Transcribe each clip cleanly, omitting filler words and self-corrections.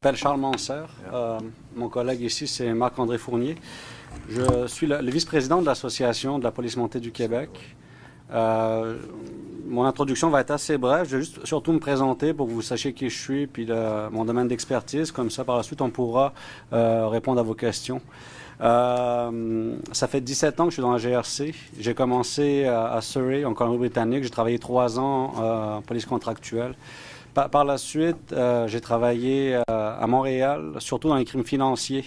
m'appelle Charles Manser. Mon collègue ici, c'est Marc-André Fournier. Je suis le vice-président de l'Association de la police montée du Québec. Mon introduction va être assez brève. Je vais juste surtout me présenter pour que vous sachiez qui je suis puis mon domaine d'expertise. Comme ça, par la suite, on pourra répondre à vos questions. Ça fait 17 ans que je suis dans la GRC. J'ai commencé à Surrey, en Colombie-Britannique. J'ai travaillé 3 ans en police contractuelle. Par la suite, j'ai travaillé à Montréal, surtout dans les crimes financiers,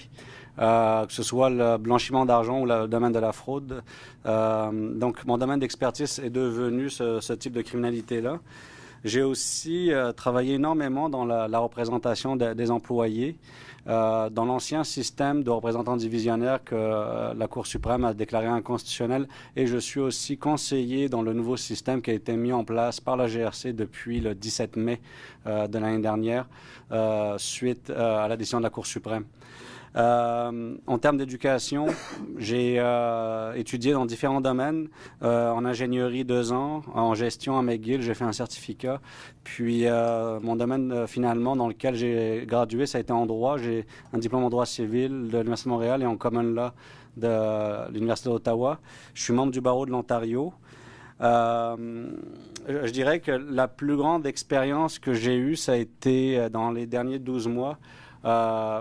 que ce soit le blanchiment d'argent ou le domaine de la fraude. Donc, mon domaine d'expertise est devenu ce type de criminalité-là. J'ai aussi travaillé énormément dans la représentation des employés, dans l'ancien système de représentants divisionnaires que la Cour suprême a déclaré inconstitutionnel. Et je suis aussi conseiller dans le nouveau système qui a été mis en place par la GRC depuis le 17 mai de l'année dernière, suite à la décision de la Cour suprême. En termes d'éducation, j'ai étudié dans différents domaines. En ingénierie 2 ans, en gestion à McGill, j'ai fait un certificat. Puis mon domaine finalement dans lequel j'ai gradué, ça a été en droit. J'ai un diplôme en droit civil de l'Université de Montréal et en common law de l'Université d'Ottawa. Je suis membre du barreau de l'Ontario. Je dirais que la plus grande expérience que j'ai eue, ça a été dans les derniers 12 mois.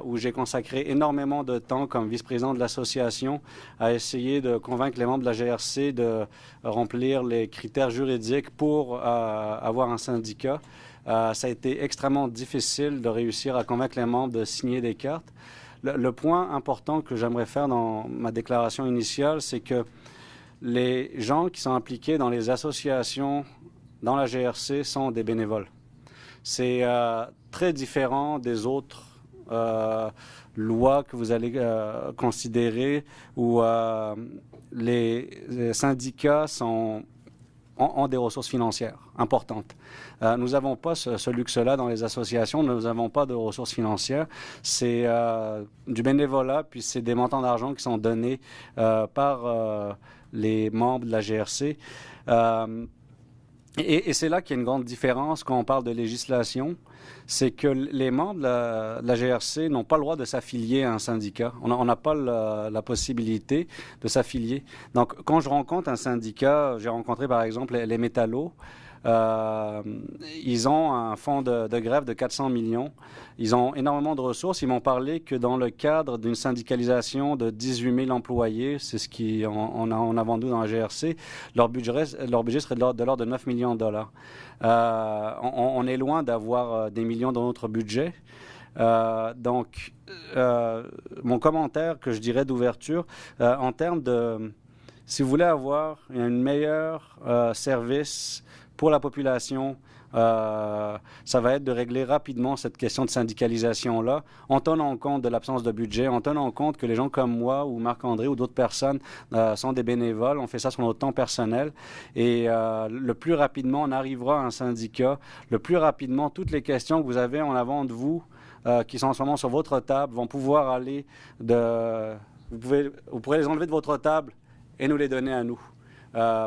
Où j'ai consacré énormément de temps comme vice-président de l'association à essayer de convaincre les membres de la GRC de remplir les critères juridiques pour avoir un syndicat. Ça a été extrêmement difficile de réussir à convaincre les membres de signer des cartes. Le point important que j'aimerais faire dans ma déclaration initiale, c'est que les gens qui sont impliqués dans les associations dans la GRC sont des bénévoles. C'est très différent des autres lois que vous allez considérer où les syndicats ont des ressources financières importantes. Nous n'avons pas ce luxe-là dans les associations. Nous n'avons pas de ressources financières. C'est du bénévolat, puis c'est des montants d'argent qui sont donnés par les membres de la GRC. Et c'est là qu'il y a une grande différence quand on parle de législation. C'est que les membres de la GRC n'ont pas le droit de s'affilier à un syndicat. On n'a pas la possibilité de s'affilier. Donc, quand je rencontre un syndicat, j'ai rencontré par exemple les métallos, ils ont un fonds de grève de 400 millions. Ils ont énormément de ressources. Ils m'ont parlé que dans le cadre d'une syndicalisation de 18 000 employés, c'est ce qu'on a vendu dans la GRC, leur budget serait de l'ordre de 9 millions de dollars. On est loin d'avoir des millions dans notre budget. Donc, mon commentaire que je dirais d'ouverture, en termes de... Si vous voulez avoir un meilleur service pour la population, ça va être de régler rapidement cette question de syndicalisation-là, en tenant compte de l'absence de budget, en tenant compte que les gens comme moi ou Marc-André ou d'autres personnes sont des bénévoles, on fait ça sur notre temps personnel, et le plus rapidement on arrivera à un syndicat, le plus rapidement toutes les questions que vous avez en avant de vous, qui sont en ce moment sur votre table, vont pouvoir aller vous pourrez les enlever de votre table et nous les donner à nous.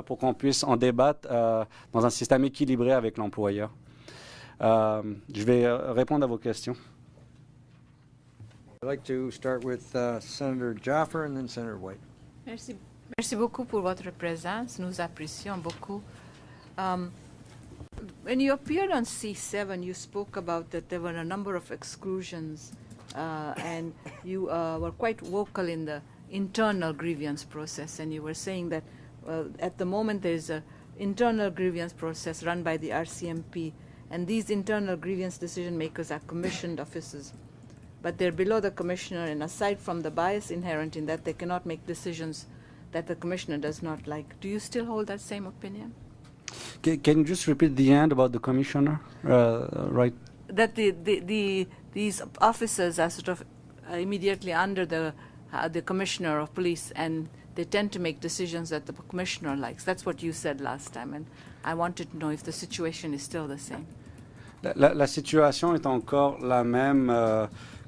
Pour qu'on puisse en débattre dans un système équilibré avec l'employeur. Je vais répondre à vos questions. I'd like to start with Senator Jaffer and then Senator White. Merci. Merci beaucoup pour votre présence. Nous apprécions beaucoup. When you appeared on C7, you spoke about that there were a number of exclusions and you were quite vocal in the internal grievance process, and you were saying that at the moment there is an internal grievance process run by the RCMP, and these internal grievance decision makers are commissioned officers, but they're below the commissioner, and aside from the bias inherent in that, they cannot make decisions that the commissioner does not like. Do you still hold that same opinion? Can you just repeat the end about the commissioner? Right. That these officers are sort of immediately under the commissioner of police, and they tend to make decisions that the commissioner likes. That's what you said last time, and I wanted to know if the situation is still the same. La situation est encore la même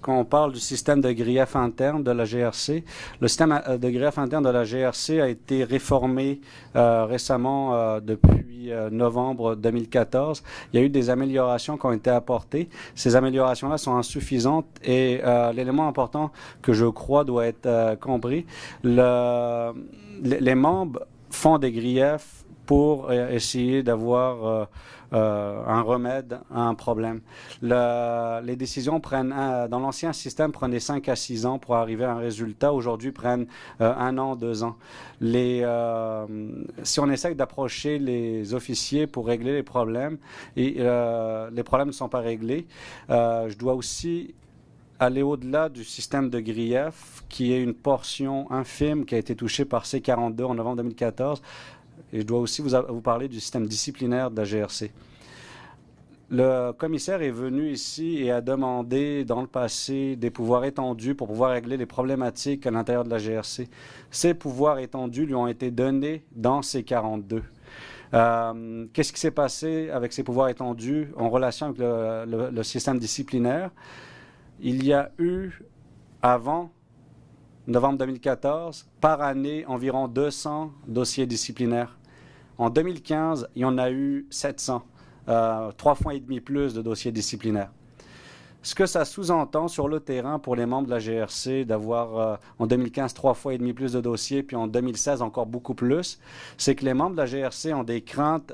quand on parle du système de grief interne de la GRC. Le système de grief interne de la GRC a été réformé récemment depuis novembre 2014. Il y a eu des améliorations qui ont été apportées. Ces améliorations-là sont insuffisantes et l'élément important que je crois doit être compris, les membres font des griefs pour essayer d'avoir un remède à un problème. Les décisions prennent, dans l'ancien système, prenaient 5 à 6 ans pour arriver à un résultat. Aujourd'hui, prennent 1 an, 2 ans. Si on essaie d'approcher les officiers pour régler les problèmes, et les problèmes ne sont pas réglés, je dois aussi aller au-delà du système de grief, qui est une portion infime qui a été touchée par C-42 en novembre 2014. Et je dois aussi vous parler du système disciplinaire de la GRC. Le commissaire est venu ici et a demandé dans le passé des pouvoirs étendus pour pouvoir régler les problématiques à l'intérieur de la GRC. Ces pouvoirs étendus lui ont été donnés dans C-42. Qu'est-ce qui s'est passé avec ces pouvoirs étendus en relation avec le système disciplinaire? Il y a eu, avant novembre 2014, par année, environ 200 dossiers disciplinaires. En 2015, il y en a eu 700, 3 fois et demi plus de dossiers disciplinaires. Ce que ça sous-entend sur le terrain pour les membres de la GRC d'avoir en 2015 3 fois et demi plus de dossiers, puis en 2016 encore beaucoup plus, c'est que les membres de la GRC ont des craintes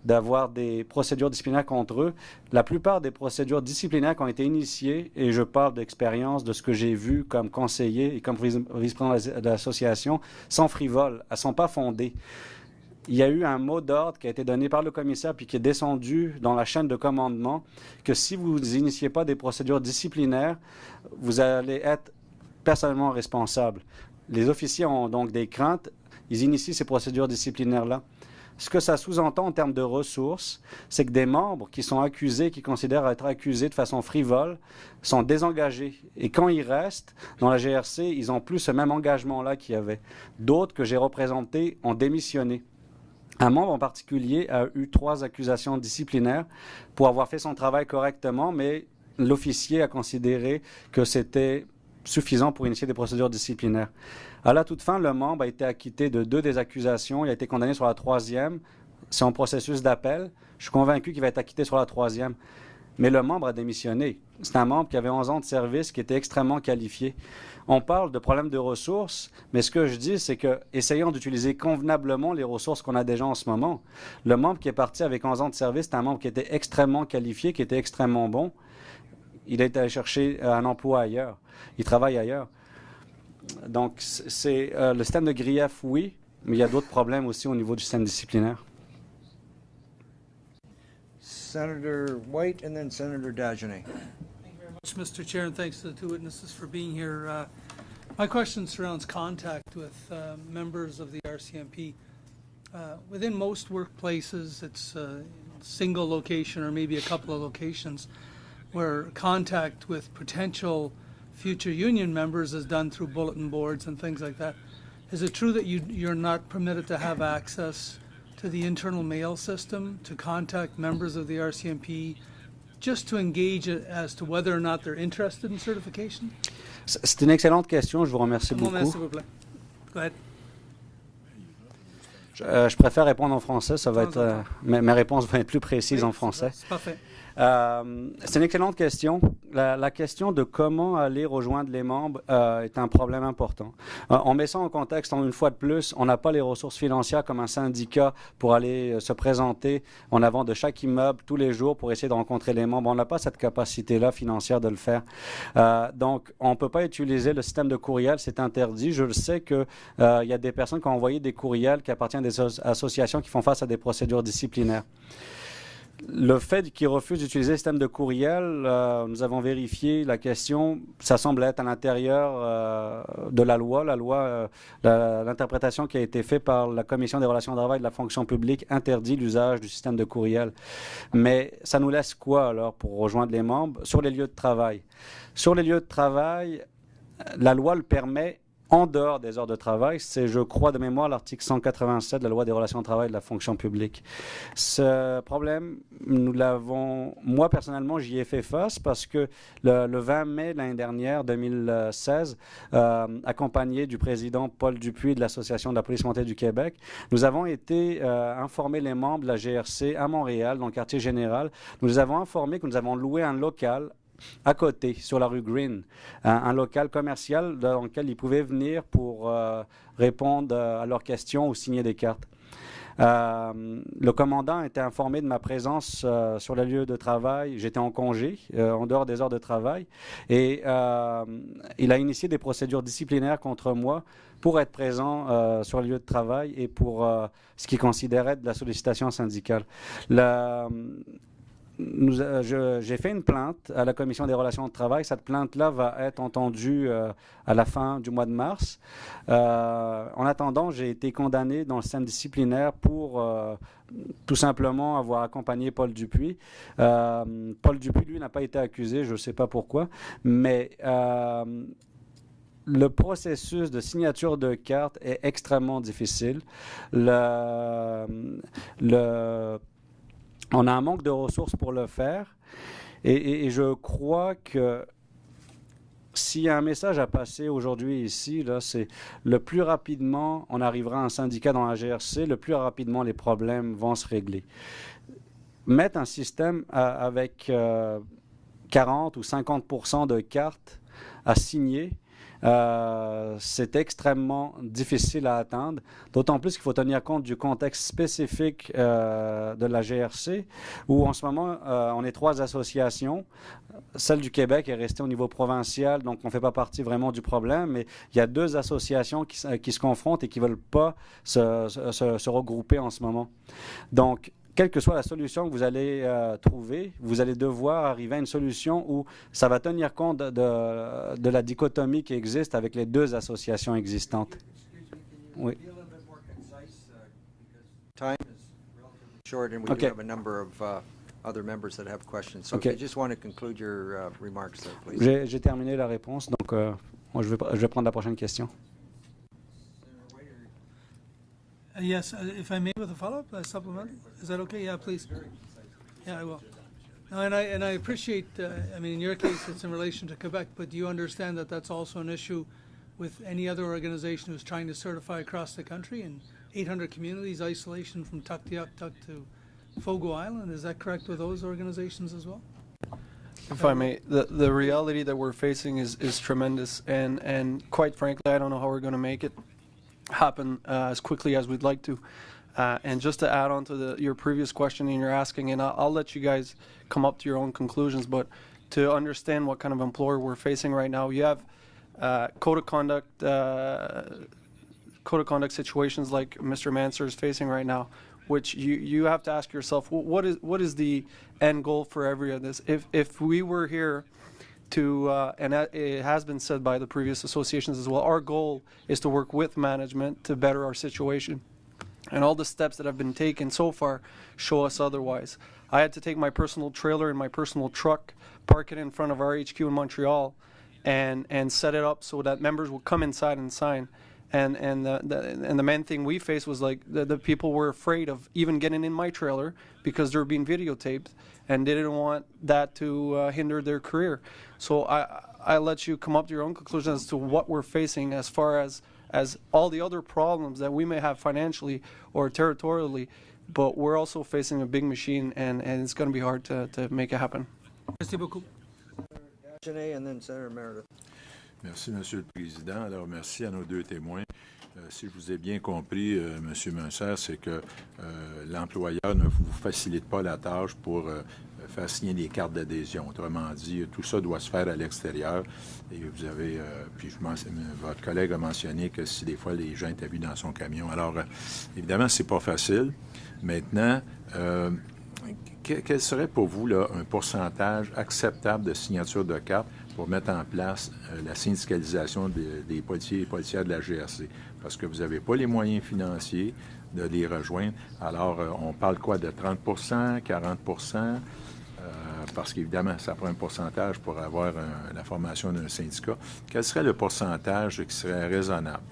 d'avoir des procédures disciplinaires contre eux. La plupart des procédures disciplinaires qui ont été initiées, et je parle d'expérience, de ce que j'ai vu comme conseiller et comme vice-président de l'association, sont frivoles, elles ne sont pas fondées. Il y a eu un mot d'ordre qui a été donné par le commissaire puis qui est descendu dans la chaîne de commandement que si vous n'initiez pas des procédures disciplinaires, vous allez être personnellement responsable. Les officiers ont donc des craintes, ils initient ces procédures disciplinaires-là. Ce que ça sous-entend en termes de ressources, c'est que des membres qui sont accusés, qui considèrent être accusés de façon frivole, sont désengagés. Et quand ils restent dans la GRC, ils n'ont plus ce même engagement-là qu'il y avait. D'autres que j'ai représentés ont démissionné. Un membre en particulier a eu 3 accusations disciplinaires pour avoir fait son travail correctement, mais l'officier a considéré que c'était suffisant pour initier des procédures disciplinaires. À la toute fin, le membre a été acquitté de 2 des accusations. Il a été condamné sur la 3e. C'est en processus d'appel. Je suis convaincu qu'il va être acquitté sur la 3e. Mais le membre a démissionné. C'est un membre qui avait 11 ans de service, qui était extrêmement qualifié. On parle de problèmes de ressources, mais ce que je dis, c'est que essayons d'utiliser convenablement les ressources qu'on a déjà en ce moment. Le membre qui est parti avec 11 ans de service, c'est un membre qui était extrêmement qualifié, qui était extrêmement bon. Il est allé chercher un emploi ailleurs. Il travaille ailleurs. Donc, c'est le système de grief, oui, mais il y a d'autres problèmes aussi au niveau du système disciplinaire. Senator White and then Senator Dagenet. Thank you very much, Mr. Chair, and thanks to the 2 witnesses for being here. My question surrounds contact with members of the RCMP. Within most workplaces, it's a single location or maybe a couple of locations where contact with potential future union members is done through bulletin boards and things like that. Is it true that you're not permitted to have access to the internal mail system to contact members of the RCMP just to engage as to whether or not they're interested in certification? C'est une excellente question. Je vous remercie beaucoup. Go ahead. Je préfère répondre en français. Ça va être, mes réponses vont être plus précises en français. C'est parfait. C'est une excellente question. La question de comment aller rejoindre les membres est un problème important. On met ça en contexte, une fois de plus, on n'a pas les ressources financières comme un syndicat pour aller se présenter en avant de chaque immeuble tous les jours pour essayer de rencontrer les membres. On n'a pas cette capacité-là financière de le faire. Donc, on ne peut pas utiliser le système de courriel, c'est interdit. Je le sais qu'il y a des personnes qui ont envoyé des courriels qui appartiennent à des associations qui font face à des procédures disciplinaires. Le fait qu'ils refusent d'utiliser le système de courriel, nous avons vérifié la question, ça semble être à l'intérieur de la loi. L'interprétation qui a été faite par la Commission des relations de travail de la fonction publique interdit l'usage du système de courriel. Mais ça nous laisse quoi alors pour rejoindre les membres? Sur les lieux de travail. Sur les lieux de travail, la loi le permet en dehors des heures de travail, c'est, je crois de mémoire, l'article 187 de la loi des relations de travail de la fonction publique. Ce problème, moi personnellement, j'y ai fait face parce que le 20 mai l'année dernière, 2016, accompagné du président Paul Dupuis de l'Association de la police montée du Québec, nous avons été informer les membres de la GRC à Montréal, dans le quartier général. Nous les avons informés que nous avons loué un local à côté, sur la rue Green, un local commercial dans lequel ils pouvaient venir pour répondre à leurs questions ou signer des cartes. Le commandant a été informé de ma présence sur le lieu de travail. J'étais en congé, en dehors des heures de travail, et il a initié des procédures disciplinaires contre moi pour être présent sur le lieu de travail et pour ce qu'il considérait de la sollicitation syndicale. J'ai fait une plainte à la Commission des relations de travail. Cette plainte-là va être entendue à la fin du mois de mars. En attendant, j'ai été condamné dans le système disciplinaire pour tout simplement avoir accompagné Paul Dupuis. Paul Dupuis, lui, n'a pas été accusé, je ne sais pas pourquoi, mais le processus de signature de carte est extrêmement difficile. On a un manque de ressources pour le faire et je crois que s'il y a un message à passer aujourd'hui ici, là, c'est le plus rapidement on arrivera à un syndicat dans la GRC, le plus rapidement les problèmes vont se régler. Mettre un système avec 40 ou 50% de cartes à signer, c'est extrêmement difficile à atteindre, d'autant plus qu'il faut tenir compte du contexte spécifique de la GRC, où en ce moment, on est 3 associations. Celle du Québec est restée au niveau provincial, donc on ne fait pas partie vraiment du problème, mais il y a 2 associations qui se confrontent et qui ne veulent pas se regrouper en ce moment. Donc, quelle que soit la solution que vous allez trouver, vous allez devoir arriver à une solution où ça va tenir compte de la dichotomie qui existe avec les 2 associations existantes. Oui. Time is relatively short, and we do have a number of other members that have questions. So if you just want to conclude your remarks there, please. J'ai terminé la réponse, donc moi, je vais prendre la prochaine question. Yes, if I may, with a follow-up, supplement, is that okay? Yeah, please. Yeah, I will. No, and I appreciate. I mean, in your case, it's in relation to Quebec, but do you understand that that's also an issue with any other organization who's trying to certify across the country in 800 communities, isolation from Tuktoyaktuk to Fogo Island? Is that correct with those organizations as well? If I may, the reality that we're facing is tremendous, and quite frankly, I don't know how we're going to make it happen as quickly as we'd like to. And just to add on to your previous question and you're asking, and I'll let you guys come up to your own conclusions, but to understand what kind of employer we're facing right now, you have code of conduct situations like Mr. Manser is facing right now, which you have to ask yourself, what is the end goal for every of this? If we were here to, and it has been said by the previous associations as well, our goal is to work with management to better our situation. And all the steps that have been taken so far show us otherwise. I had to take my personal trailer and my personal truck, park it in front of our HQ in Montreal, and set it up so that members will come inside and sign. And the main thing we faced was like the people were afraid of even getting in my trailer because they're being videotaped, and they didn't want that to hinder their career. So I let you come up to your own conclusions as to what we're facing as far as all the other problems that we may have financially or territorially, but we're also facing a big machine, and it's going to be hard to make it happen. Merci beaucoup. And then Senator Meredith. Merci, Monsieur le Président. Alors, merci à nos 2 témoins. Si je vous ai bien compris, Monsieur Manser, c'est que l'employeur ne vous facilite pas la tâche pour faire signer des cartes d'adhésion. Autrement dit, tout ça doit se faire à l'extérieur. Et vous avez, puis votre collègue a mentionné que si des fois les gens étaient vus dans son camion. Alors, évidemment, c'est pas facile. Maintenant, quel serait pour vous là, un pourcentage acceptable de signature de cartes pour mettre en place la syndicalisation des policiers et policières de la GRC? Parce que vous n'avez pas les moyens financiers de les rejoindre. Alors, on parle quoi de 30 40 parce qu'évidemment, ça prend un pourcentage pour avoir la formation d'un syndicat. Quel serait le pourcentage qui serait raisonnable?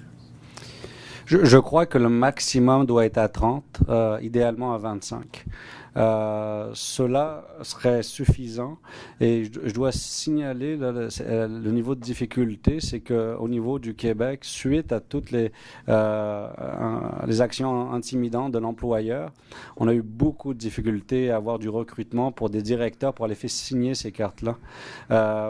Je crois que le maximum doit être à 30, idéalement à 25. Cela serait suffisant et je dois signaler le niveau de difficulté, c'est qu'au niveau du Québec, suite à toutes les actions intimidantes de l'employeur, on a eu beaucoup de difficultés à avoir du recrutement pour des directeurs pour aller faire signer ces cartes-là.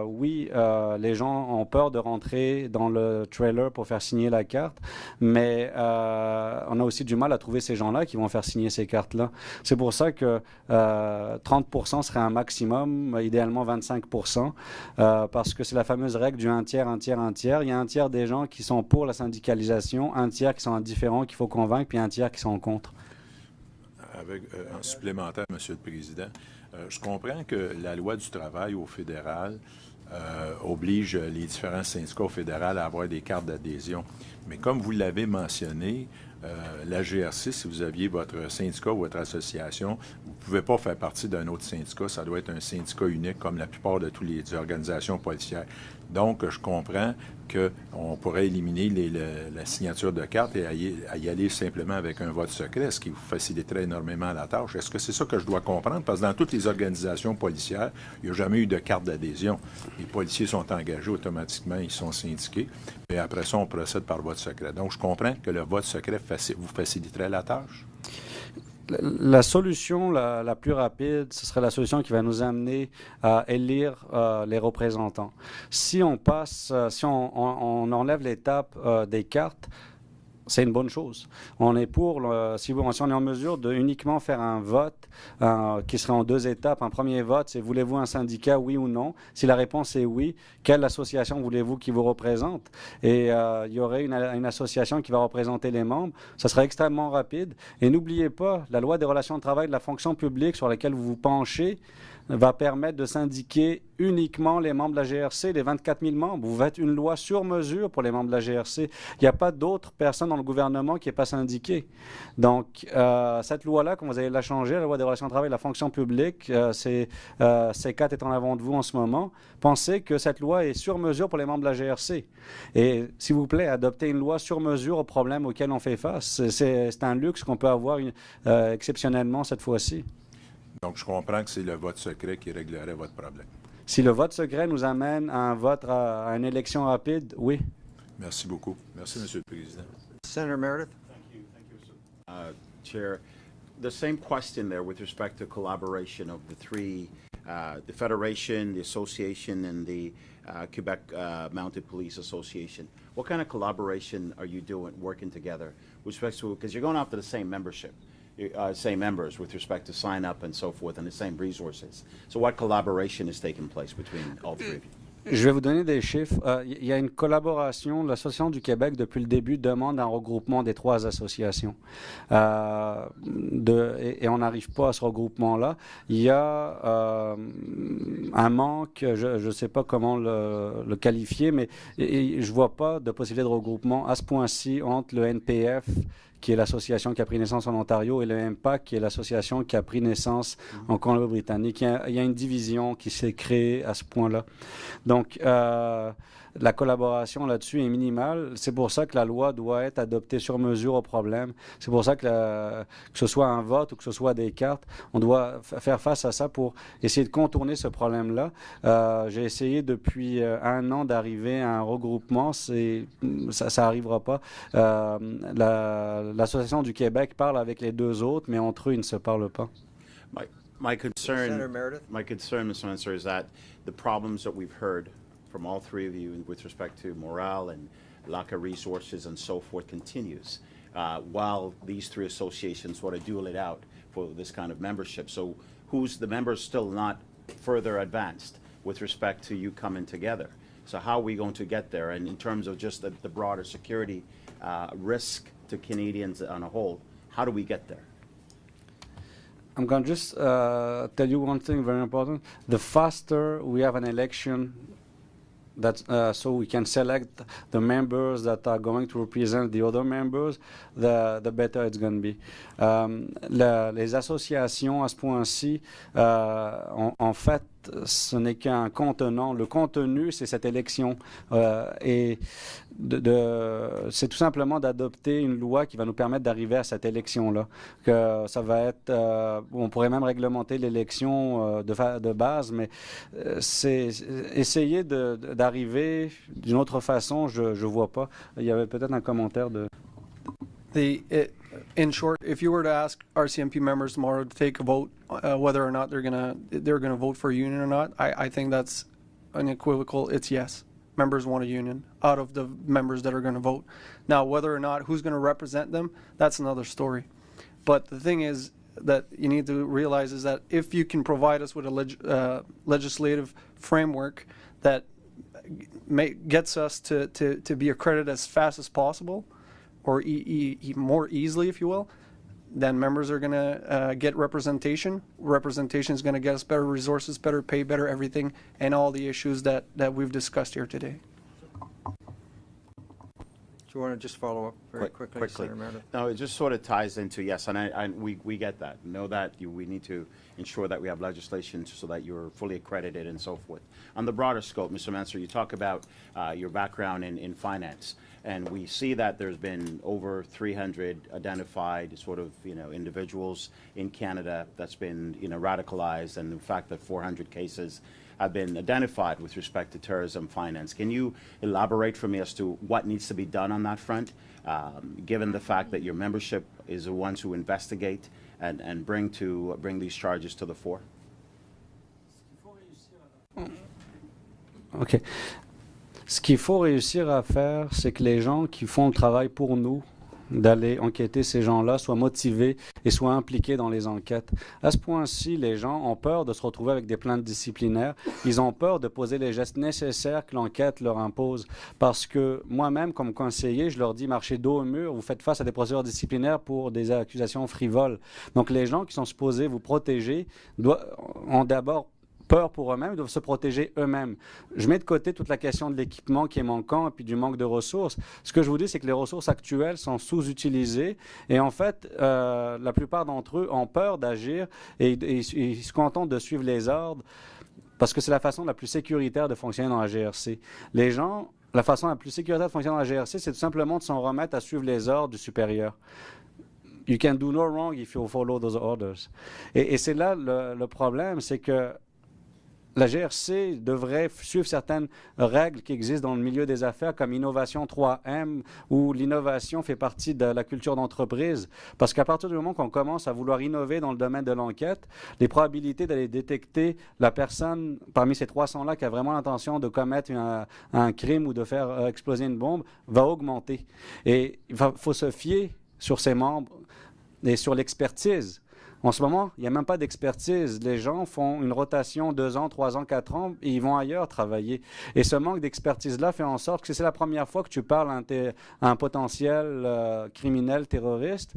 Oui, les gens ont peur de rentrer dans le trailer pour faire signer la carte, mais on a aussi du mal à trouver ces gens-là qui vont faire signer ces cartes-là. C'est pour ça que 30% serait un maximum, idéalement 25%, parce que c'est la fameuse règle du un tiers, un tiers, un tiers. Il y a un tiers des gens qui sont pour la syndicalisation, un tiers qui sont indifférents, qu'il faut convaincre, puis un tiers qui sont contre. Avec un supplémentaire, Monsieur le Président, je comprends que la loi du travail au fédéral oblige les différents syndicats au fédéral à avoir des cartes d'adhésion. Mais comme vous l'avez mentionné, la GRC, si vous aviez votre syndicat ou votre association, vous ne pouvez pas faire partie d'un autre syndicat. Ça doit être un syndicat unique, comme la plupart de toutes les organisations policières. Donc, je comprends qu'on pourrait éliminer la signature de carte et y aller simplement avec un vote secret, ce qui vous faciliterait énormément la tâche. Est-ce que c'est ça que je dois comprendre? Parce que dans toutes les organisations policières, il n'y a jamais eu de carte d'adhésion. Les policiers sont engagés automatiquement, ils sont syndiqués, et après ça, on procède par vote secret. Donc, je comprends que le vote secret vous faciliterait la tâche? La solution la plus rapide, ce serait la solution qui va nous amener à élire les représentants. Si on passe, si on enlève l'étape des cartes, c'est une bonne chose. On est pour, si on est en mesure de uniquement faire un vote qui serait en 2 étapes. Un premier vote, c'est voulez-vous un syndicat, oui ou non? Si la réponse est oui, quelle association voulez-vous qui vous représente? Et il y aurait une association qui va représenter les membres. Ça serait extrêmement rapide. Et n'oubliez pas, la loi des relations de travail de la fonction publique sur laquelle vous vous penchez va permettre de syndiquer uniquement les membres de la GRC, les 24 000 membres. Vous faites une loi sur mesure pour les membres de la GRC. Il n'y a pas d'autres personnes dans le gouvernement qui n'est pas syndiquée. Donc, cette loi-là, quand vous allez la changer, la loi des relations de travail de la fonction publique, C4 est en avant de vous en ce moment, pensez que cette loi est sur mesure pour les membres de la GRC. Et s'il vous plaît, adoptez une loi sur mesure aux problèmes auxquels on fait face. C'est un luxe qu'on peut avoir exceptionnellement cette fois-ci. Donc, je comprends que c'est le vote secret qui réglerait votre problème. Si le vote secret nous amène à un vote, à une élection rapide, oui. Merci beaucoup. Merci, Monsieur le Président. Senator Meredith? Thank you, Chair. The same question there with respect to collaboration of the three, the Federation, the Association, and the Quebec Mounted Police Association. What kind of collaboration are you doing, working together with respect to, because you're going after the same membership? Same members with respect to sign up and so forth and the same resources. So what collaboration is taking place between all three of you? Je vais vous donner des chiffres. Il y a une collaboration. L'Association du Québec, depuis le début, demande un regroupement des 3 associations. Et on n'arrive pas à ce regroupement-là. Il y a un manque, je ne sais pas comment le qualifier, mais je ne vois pas de possibilité de regroupement à ce point-ci entre le NPF, qui est l'association qui a pris naissance en Ontario, et le MPAC, qui est l'association qui a pris naissance en Colombie-Britannique. Il y a une division qui s'est créée à ce point-là. Donc, la collaboration là-dessus est minimale. C'est pour ça que la loi doit être adoptée sur mesure au problème. C'est pour ça que ce soit un vote ou que ce soit des cartes, on doit faire face à ça pour essayer de contourner ce problème-là. J'ai essayé depuis 1 an d'arriver à un regroupement. Ça n'arrivera pas. L'Association du Québec parle avec les 2 autres, mais entre eux, ils ne se parlent pas. My concern, Senator Meredith? my concern, Mr. Minister, is that the problems that we've heard from all three of you with respect to morale and lack of resources and so forth continues, while these 3 associations want to duel it out for this kind of membership. So who's the members still not further advanced with respect to you coming together? So how are we going to get there? And in terms of just the broader security risk to Canadians on a whole, how do we get there? I'm going to just tell you one thing very important. The faster we have an election, so we can select the members that are going to represent the other members, the better it's going to be. Les associations, à ce point-ci, en fait, ce n'est qu'un contenant. Le contenu, c'est cette élection. Et c'est tout simplement d'adopter une loi qui va nous permettre d'arriver à cette élection-là. Que ça va être, on pourrait même réglementer l'élection de base, mais c'est essayer d'arriver d'une autre façon, je vois pas. Il y avait peut-être un commentaire de... In short, if you were to ask RCMP members tomorrow to take a vote, whether or not they're gonna vote for a union or not, I think that's unequivocal. It's yes. Members want a union out of the members that are going to vote. Now, whether or not who's going to represent them, that's another story. But the thing is that you need to realize is that if you can provide us with a legislative framework that gets us to be accredited as fast as possible, or more easily, if you will, then members are going to get representation. Representation is going to get us better resources, better pay, better everything, and all the issues that we've discussed here today. Do you want to just follow up very quickly, Senator Meredith? No, it just sort of ties into, yes, and we get that. Know that we need to ensure that we have legislation so that you're fully accredited and so forth. On the broader scope, Mr. Mansour, you talk about your background in finance. And we see that there's been over 300 identified sort of, individuals in Canada that's been, radicalized, and the fact that 400 cases have been identified with respect to terrorism finance. Can you elaborate for me as to what needs to be done on that front, given the fact that your membership is the ones who investigate and bring these charges to the fore? OK. Ce qu'il faut réussir à faire, c'est que les gens qui font le travail pour nous, d'aller enquêter ces gens-là, soient motivés et soient impliqués dans les enquêtes. À ce point-ci, les gens ont peur de se retrouver avec des plaintes disciplinaires. Ils ont peur de poser les gestes nécessaires que l'enquête leur impose. Parce que moi-même, comme conseiller, je leur dis, marchez dos au mur, vous faites face à des procédures disciplinaires pour des accusations frivoles. Donc les gens qui sont supposés vous protéger ont d'abord peur pour eux-mêmes, ils doivent se protéger eux-mêmes. Je mets de côté toute la question de l'équipement qui est manquant et puis du manque de ressources. Ce que je vous dis, c'est que les ressources actuelles sont sous-utilisées et en fait, la plupart d'entre eux ont peur d'agir et ils se contentent de suivre les ordres parce que c'est la façon la plus sécuritaire de fonctionner dans la GRC. Les gens, la façon la plus sécuritaire de fonctionner dans la GRC, c'est tout simplement de s'en remettre à suivre les ordres du supérieur. You can do no wrong if you follow those orders. Et c'est là le problème, c'est que la GRC devrait suivre certaines règles qui existent dans le milieu des affaires, comme Innovation 3M, où l'innovation fait partie de la culture d'entreprise. Parce qu'à partir du moment qu'on commence à vouloir innover dans le domaine de l'enquête, les probabilités d'aller détecter la personne parmi ces 300-là qui a vraiment l'intention de commettre un crime ou de faire exploser une bombe va augmenter. Et il faut se fier sur ses membres et sur l'expertise. En ce moment, il n'y a même pas d'expertise. Les gens font une rotation 2 ans, 3 ans, 4 ans et ils vont ailleurs travailler. Et ce manque d'expertise-là fait en sorte que c'est la première fois que tu parles à un potentiel criminel, terroriste,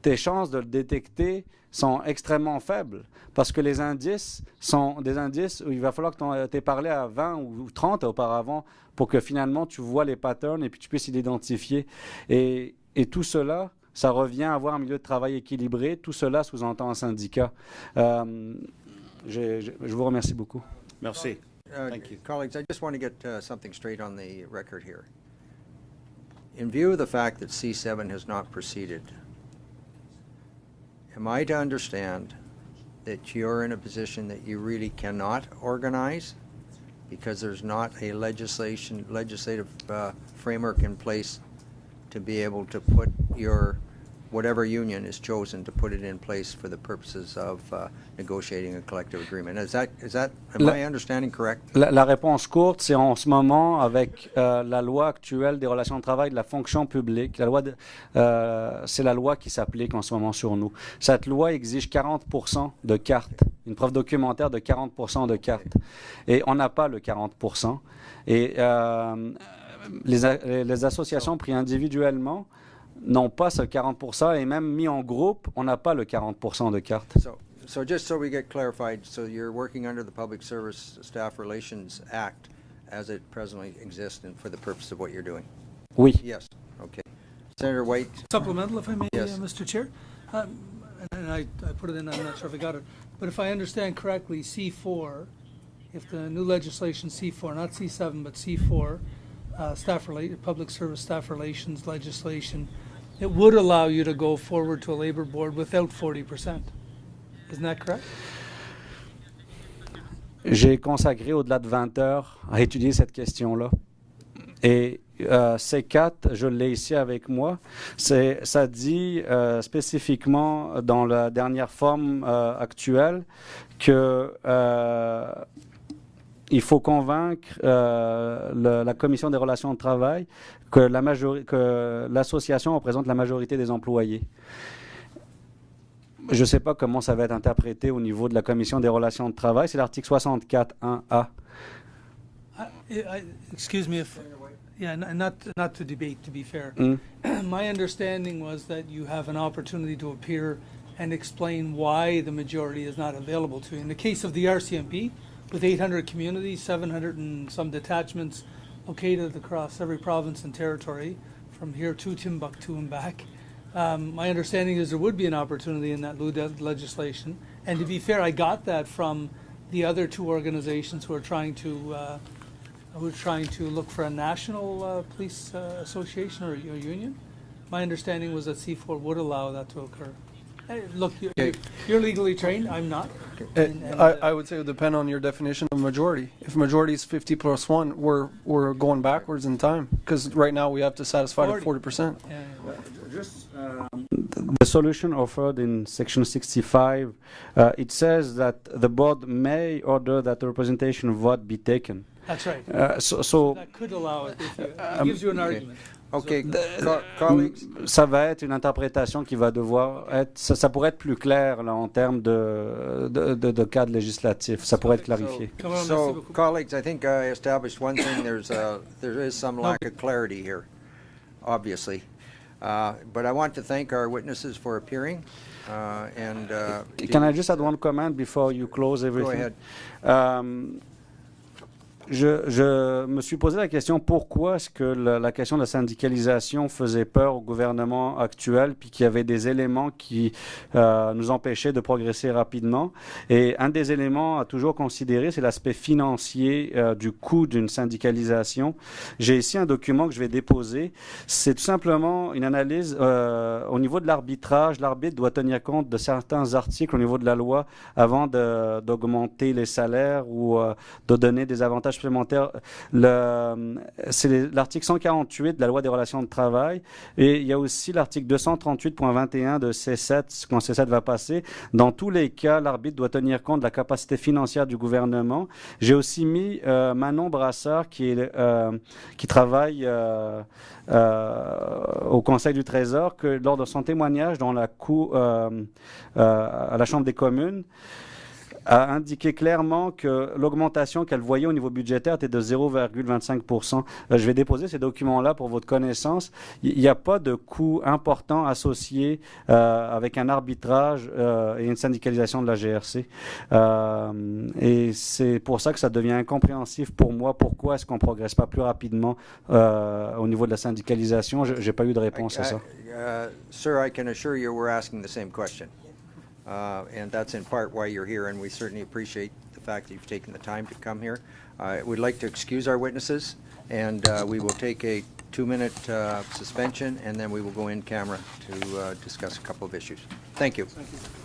tes chances de le détecter sont extrêmement faibles parce que les indices sont des indices où il va falloir que tu aies parlé à 20 ou 30 auparavant pour que finalement tu vois les patterns et puis tu puisses l'identifier. Et tout cela, ça revient à avoir un milieu de travail équilibré. Tout cela sous-entend un syndicat. Je vous remercie beaucoup. Merci. Thank you. Colleagues, I just want to get something straight on the record here. In view of the fact that C7 has not proceeded, am I to understand that you're in a position that you really cannot organize because there's not a legislative framework in place to be able to put your whatever union is chosen to put it in place for the purposes of negotiating a collective agreement. Am I understanding correct? La réponse courte, c'est en ce moment avec la loi actuelle des relations de travail de la fonction publique. C'est la loi qui s'applique en ce moment sur nous. Cette loi exige 40% de cartes, une preuve documentaire de 40% de cartes. Et on n'a pas le 40%. Et les associations prises individuellement n'ont pas ce 40% et même mis en groupe, on n'a pas le 40% de cartes. So just so we get clarified, so you're working under the Public Service Staff Relations Act as it presently exists and for the purpose of what you're doing? Oui. Yes. Okay. Senator White. Supplemental, if I may, Yes. Mr. Chair. And I put it in, I'm not sure if I got it. But if I understand correctly, C4, if the new legislation C4, not C7, but C4, public service staff relations legislation, it would allow you to go forward to a labor board without 40%. Isn't that correct? J'ai consacré au-delà de 20 heures à étudier cette question-là. Et C4, je l'ai ici avec moi. Ça dit spécifiquement dans la dernière forme actuelle que il faut convaincre la Commission des relations de travail que l'association représente la majorité des employés. Je ne sais pas comment ça va être interprété au niveau de la Commission des relations de travail. C'est l'article 64.1a. Excuse me if... Yeah, not to debate, to be fair. My understanding was that you have an opportunity to appear and explain why the majority is not available to you. In the case of the RCMP, with 800 communities, 700 and some detachments located across every province and territory, from here to Timbuktu and back, my understanding is there would be an opportunity in that legislation. And to be fair, I got that from the other two organizations who are trying to look for a national police association or union. My understanding was that C4 would allow that to occur. Hey, look, you're legally trained. I'm not. I would say it would depend on your definition of majority. If majority is 50 plus 1, we're going backwards in time because right now we have to satisfy the 40%. The solution offered in Section 65, it says that the board may order that the representation vote be taken. That's right. So that could allow it. It gives you an argument. Okay, colleagues. Ça va être une interprétation qui va devoir être... Ça pourrait être plus clair là, en termes de cadre législatif. Ça pourrait être clarifié. So, colleagues, I think I established one thing. There is some lack of clarity here, obviously. But I want to thank our witnesses for appearing. Can I just add one comment before you close everything? Go ahead. Je me suis posé la question pourquoi est-ce que la question de la syndicalisation faisait peur au gouvernement actuel puis qu'il y avait des éléments qui nous empêchaient de progresser rapidement. Et un des éléments à toujours considérer, c'est l'aspect financier du coût d'une syndicalisation. J'ai ici un document que je vais déposer. C'est tout simplement une analyse au niveau de l'arbitrage. L'arbitre doit tenir compte de certains articles au niveau de la loi avant d'augmenter les salaires ou de donner des avantages supplémentaires. C'est l'article 148 de la loi des relations de travail et il y a aussi l'article 238.21 de C7 quand C7 va passer. Dans tous les cas, l'arbitre doit tenir compte de la capacité financière du gouvernement. J'ai aussi mis Manon Brassard qui travaille au Conseil du Trésor que lors de son témoignage dans la cour à la Chambre des communes a indiqué clairement que l'augmentation qu'elle voyait au niveau budgétaire était de 0,25%. Je vais déposer ces documents-là pour votre connaissance. Il n'y a pas de coût important associé avec un arbitrage et une syndicalisation de la GRC. Et c'est pour ça que ça devient incompréhensif pour moi. Pourquoi est-ce qu'on ne progresse pas plus rapidement au niveau de la syndicalisation? Je n'ai pas eu de réponse à ça. Sir, I can assure you we're asking the same question. And that's in part why you're here, and we certainly appreciate the fact that you've taken the time to come here. We'd like to excuse our witnesses, and we will take a 2-minute suspension, and then we will go in camera to discuss a couple of issues. Thank you. Thank you.